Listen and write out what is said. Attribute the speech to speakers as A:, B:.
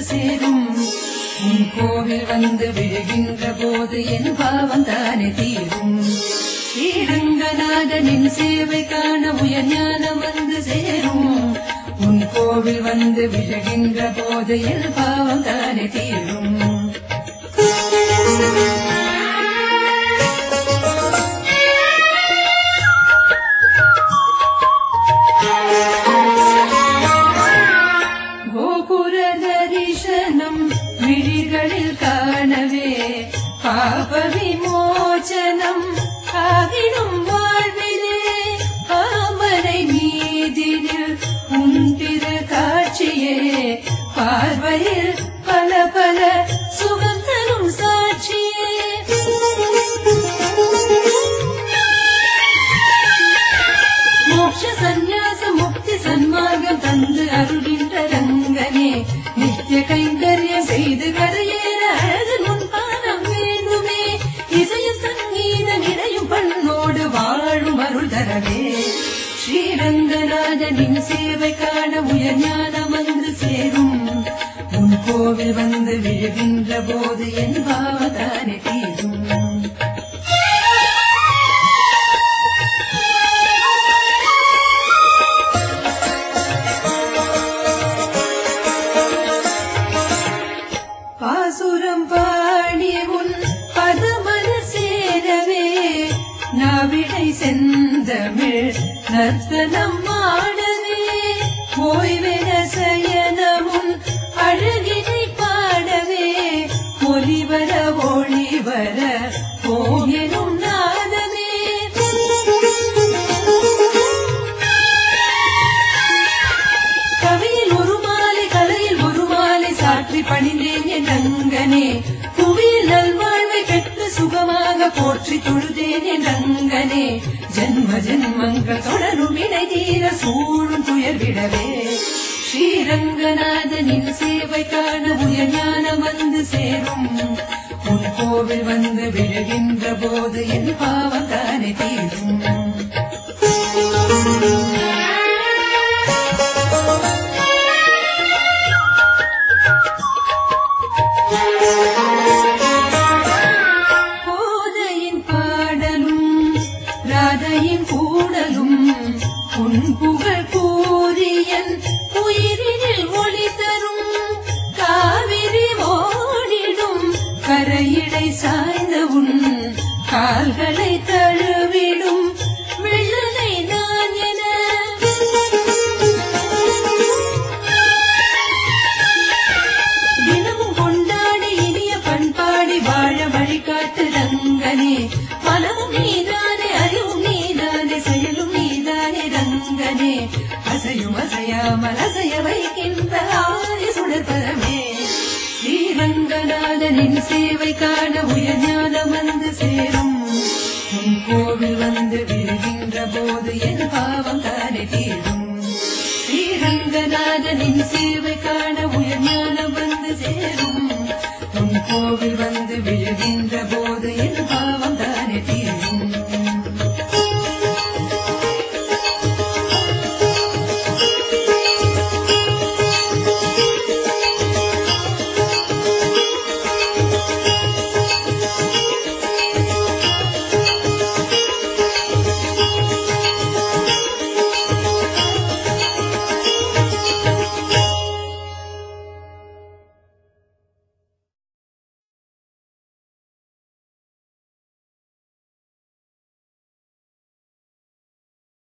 A: சேரும். உன் கோவில் வந்து விழுகின்ற போது என் பாவம் தானே தீரும். ஸ்ரீரங்கநாதனின் சேவை காண உயர் ஞானம் வந்து சேரும். உன் கோவில் வந்து விழுகின்ற போது என் பாவம் தானே தீரும். கோபுர தரிசனம் விழிகளில் காணவே பாப விமோசனம் ஆகிடும் வாழ்விலே. பாமரை மீதினில் உன் திரு காட்சியே பார்வையில் பல பல சுகம் தரும் சாட்சியே. மோட்ச சந்நியாச முக்தி சன்மார்க்கம் தந்து அருகின்ற ரங்கனே. நித்திய கைங்கரியம் செய்து கரையேற அழகு முன்பானம் வேண்டுமே. இசைய சங்கீதம் இடையும் பண்ணோடு வாழும் அருள் தரவே. ஸ்ரீரங்கநாதனின் சேவை காண உயர் ஞானம் வந்து சேரும். உன் கோவில் வந்து விழுகின்ற போது என் பாவதானே தீரும். பாசுரம் பாடி உன் பதமர சேரவே நாவிடை செந்தமிழ் நர்த்தனம் ஆடவே. ஓய்வென சயனமுன் அழகினை பாடவே ஒலிவர ஒளிவர ஓயனும் நாதமே. கவியில் ஒரு மாலை கலையில் ஒரு மாலை சாற்றி பணிந்தேன் என் ரங்கனே. புவியில் நல்வாழ்வை பெற்று சுகமாக போற்றி தொழுதேன் என் ரங்கனே. ஜன்ம ஜன்மங்கள் தொடரும் இணை தீர சூழும் துயர் விடவே. ஸ்ரீரங்கநாதனின் சேவை காண உயர் ஞானம் வந்து சேரும். உன் கோவில் வந்து விழுகின்ற போது என் பாவம் தானே தீரும். கோதையின் பாடலும் ராதையின் கூடலும் உன் புகழ் கூறியன் உயிரினில் ஒளி தரும். காவிரி ஓடிடும் கரையிடை சாய்ந்த உன் கால்களை தழுவிடும் வெள்ளலை நான் என. தினமும் கொண்டாடி இனிய பண்பாடி வாழ வழிகாட்டு ரங்கனே. மனமும் நீதானே அறிவும் நீதானே செயலும் நீதானே ரங்கனே. அசையும் அசையாமல் அசைய வைக்கின்ற ஆதி சுடர்பரமே. ஸ்ரீரங்கநாதனின் சேவை காண உயர் ஞானம் வந்து சேரும். உன் கோவில் வந்து விழுகின்ற போது என் பாவம் தானே தீரும். ஸ்ரீரங்கநாதனின் சேவை காண